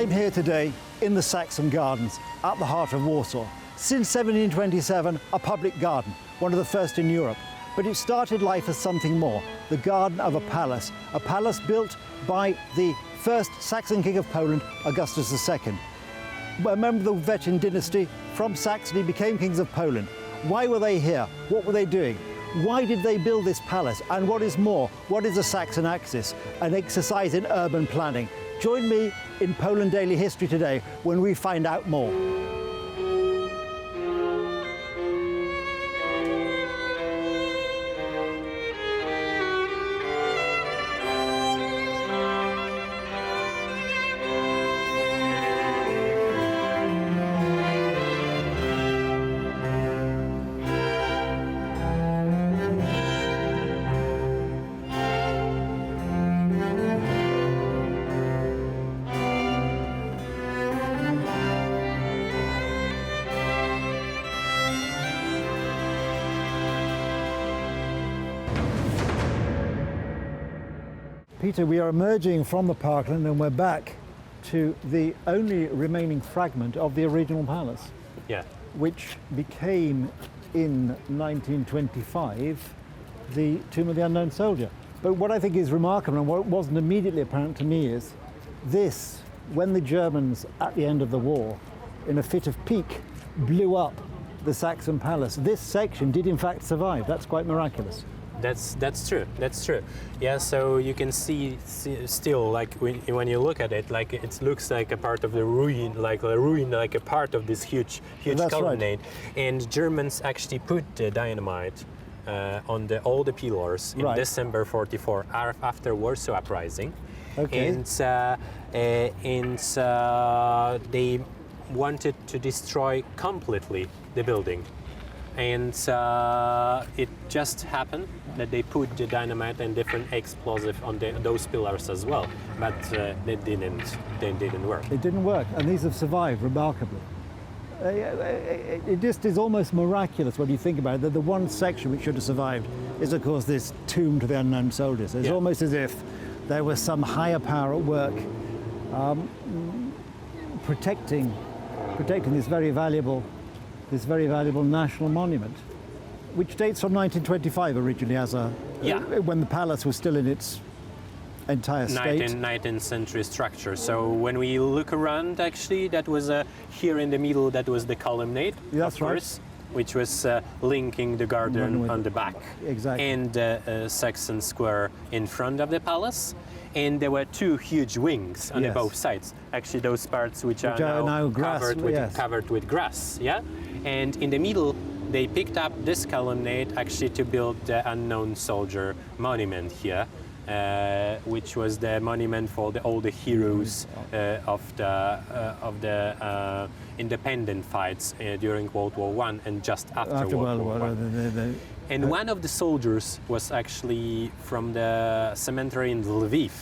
I'm here today in the Saxon Gardens at the heart of Warsaw. Since 1727, a public garden, one of the first in Europe. But it started life as something more, the garden of a palace built by the first Saxon king of Poland, Augustus II. A member of the Wettin dynasty from Saxony became kings of Poland. Why were they here? What were they doing? Why did they build this palace? And what is more, what is the Saxon axis? An exercise in urban planning. Join me in Poland Daily History today when we find out more. Peter, we are emerging from the parkland and we're back to the only remaining fragment of the original palace. Yeah. Which became, in 1925, the Tomb of the Unknown Soldier. But what I think is remarkable and what wasn't immediately apparent to me is this, when the Germans, at the end of the war, in a fit of pique, blew up the Saxon palace, this section did in fact survive. That's quite miraculous. That's true. That's true. Yeah. So you can see still, like when you look at it, like it looks like a part of the ruin, like a part of this huge colonnade. Right. And Germans actually put the dynamite on all the pillars in December '44 after Warsaw Uprising. Okay. And they wanted to destroy completely the building. And it just happened that they put the dynamite and different explosive on those pillars as well, but they didn't work. It didn't work, and these have survived remarkably. It just is almost miraculous when you think about it, that the one section which should have survived is, of course, this tomb to the unknown soldiers. It's almost as if there was some higher power at work protecting this very valuable national monument, which dates from 1925 originally when the palace was still in its entire state. 19th century structure. So when we look around, actually, that was here in the middle, that was the colonnade, that's of course, which was linking the garden on the back. Exactly. And the Saxon square in front of the palace. And there were two huge wings on both sides. Actually, those parts which are now covered with grass. Yeah. And in the middle, they picked up this colonnade actually to build the unknown soldier monument here, which was the monument for all the heroes of the independent fights during World War I and just after World War I. And one of the soldiers was actually from the cemetery in Lviv.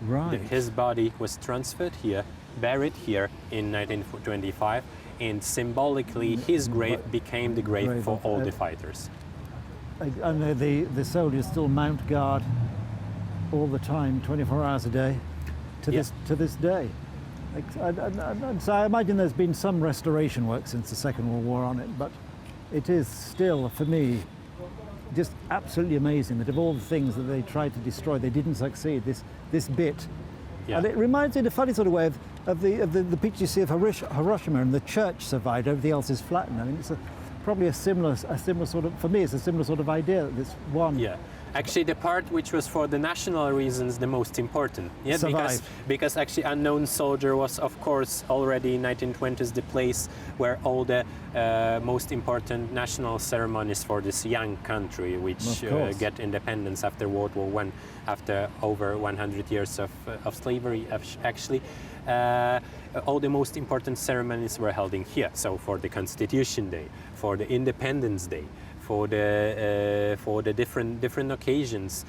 Right. His body was transferred here, buried here in 1925, and symbolically his grave became the grave for all the fighters. And the soldiers still mount guard all the time, 24 hours a day, to this day. So I imagine there's been some restoration work since the Second World War on it, but it is still, for me, just absolutely amazing that of all the things that they tried to destroy, they didn't succeed. This bit, and it reminds me in a funny sort of way of the picture you see of Hiroshima, and the church survived. Everything else is flattened. I mean, it's probably a similar sort of, for me, it's a similar sort of idea that this one. Yeah. Actually, the part which was for the national reasons the most important. Yeah, because actually Unknown Soldier was, of course, already in 1920s the place where all the most important national ceremonies for this young country, which get independence after World War I, after over 100 years of slavery, actually. All the most important ceremonies were held in here. So for the Constitution Day, for the Independence Day, for the different occasions,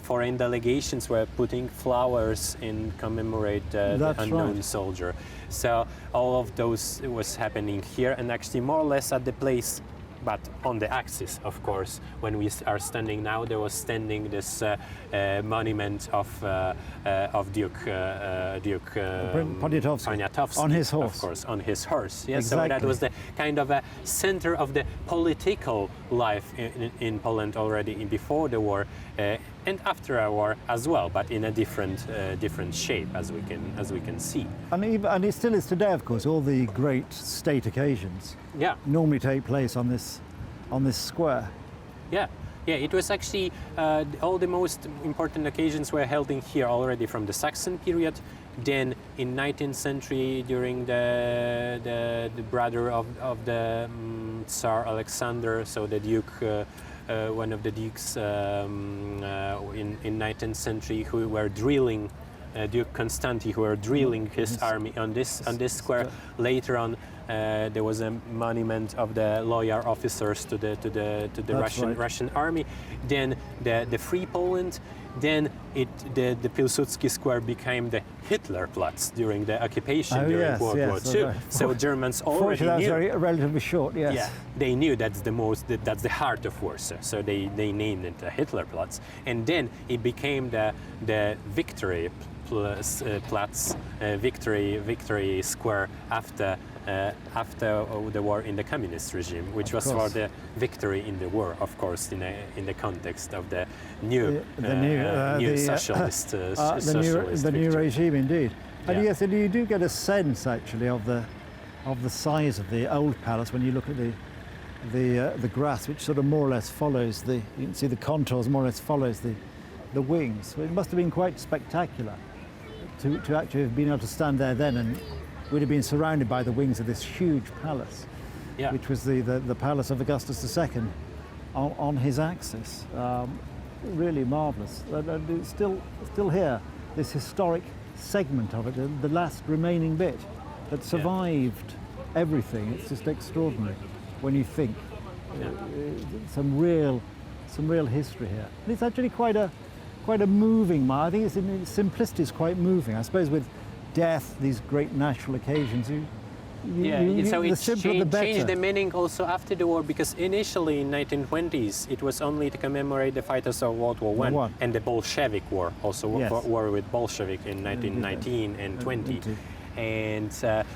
foreign delegations were putting flowers in commemorate the unknown soldier. So all of those was happening here, and actually more or less at the place but on the axis, of course. When we are standing now, there was standing this monument of Duke Poniatowski, on his horse. of course, on his horse. Yes, exactly. so that was the kind of a center of the political life in Poland already before the war and after a war as well, but in a different shape, as we can see. And it still is today, of course. All the great state occasions normally take place on this square. Yeah, it was actually all the most important occasions were held in here already from the Saxon period. Then in 19th century, during the brother of the Tsar Alexander, so the Duke, one of the dukes in 19th century, who were drilling Duke Constanti, who were drilling his army on this square. Later on, there was a monument of the loyal officers to the Russian army. Then the Free Poland. Then the Pilsudski Square became the Hitlerplatz during the occupation during World War II. So Germans already knew. That was relatively short. Yes. Yeah, they knew that's the heart of Warsaw. So they named it the Hitlerplatz, and then it became the Victory Platz, Victory Square after the war in the communist regime, which was for the victory in the war, of course, in the context of the new socialist the new regime, indeed. And yes, and you do get a sense actually of the size of the old palace when you look at the grass, which sort of more or less follows you can see the contours more or less follows the wings. So it must have been quite spectacular to actually have been able to stand there then, and we'd have been surrounded by the wings of this huge palace, which was the palace of Augustus II on his axis. Really marvellous. And it's still here, this historic segment of it, the last remaining bit that survived everything. It's just extraordinary when you think some real history here. And it's actually quite a moving. I think its simplicity is quite moving. I suppose with death, these great national occasions, so it changed the better. meaning also after the war, because initially in 1920s it was only to commemorate the fighters of World War I and the Bolshevik War, also war with Bolshevik in 1919 and 20. And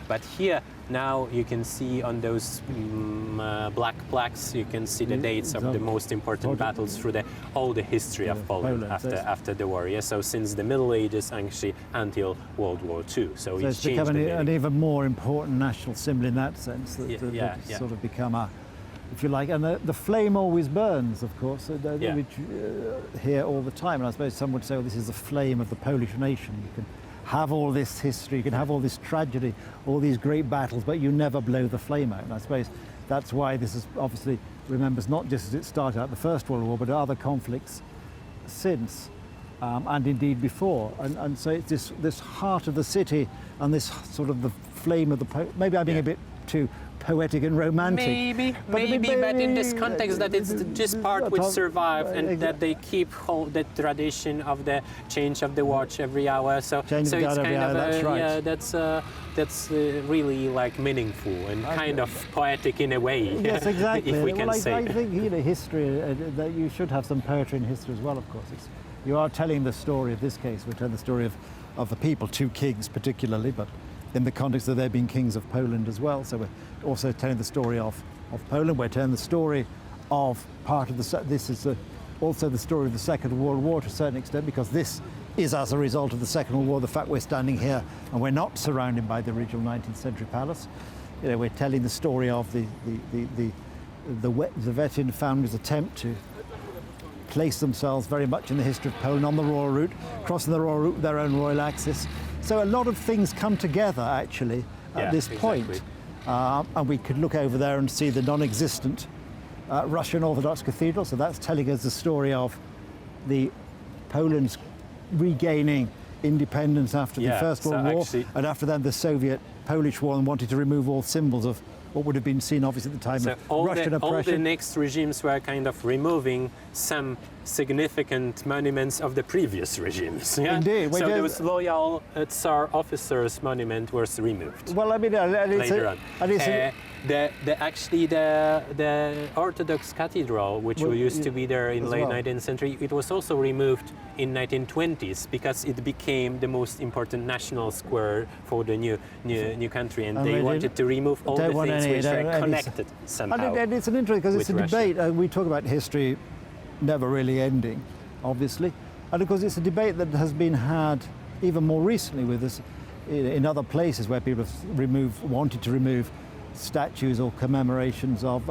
but here now you can see on those black plaques, you can see the dates of the most important battles through all the history of Poland after the war. Yeah, so since the Middle Ages actually until World War II. So it's become an even more important national symbol in that sense. That sort of become if you like, and the flame always burns, of course, which here all the time. And I suppose some would say, well, this is the flame of the Polish nation. You can have all this history, you can have all this tragedy, all these great battles, but you never blow the flame out. And I suppose that's why this is obviously remembers not just as it started out the First World War, but other conflicts since, and indeed before. And so it's this heart of the city and this sort of the flame of the maybe I'm being a bit too poetic and romantic. Maybe, but in this context that it's just part which survived, and that they keep hold the tradition of the change of the watch every hour. So it's kind of that's really like meaningful and kind of poetic in a way. Yes, exactly. If we can say. I think history that you should have some poetry in history as well. Of course, you are telling the story of this case. We're telling the story of the people, two kings particularly, but in the context of there being kings of Poland as well. So we're also telling the story of Poland. We're telling the story of part of this is also the story of the Second World War to a certain extent, because this is as a result of the Second World War, the fact we're standing here and we're not surrounded by the original 19th century palace. We're telling the story of the Wettin family's attempt to place themselves very much in the history of Poland on the royal route, crossing the royal route with their own royal axis. So a lot of things come together actually at this point. And we could look over there and see the non-existent Russian Orthodox Cathedral. So that's telling us the story of the Poland's regaining independence after the First World War, and after then the Soviet-Polish War, and wanted to remove all symbols of what would have been seen obviously at the time of Russian oppression. All the next regimes were kind of removing some significant monuments of the previous regimes. Yeah? Indeed. So those loyal Tsar officers' monument was removed. Well, I mean, later on. The Orthodox Cathedral, which used to be there in late 19th century, it was also removed in 1920s because it became the most important national square for the new country, and they wanted to remove all the things which were connected somehow. And it's an interesting, because it's a debate. We talk about history never really ending, obviously, and of course it's a debate that has been had even more recently with this in other places where people have wanted to remove statues or commemorations of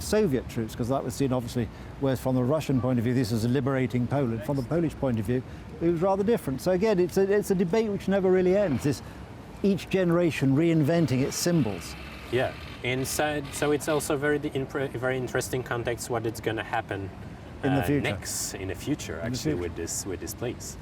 Soviet troops, because that was seen obviously, whereas from the Russian point of view this is liberating Poland, from the Polish point of view it was rather different. So again, it's a debate which never really ends, this each generation reinventing its symbols. Yeah, and so it's also very interesting context what is going to happen in the future. next in the future actually with this place.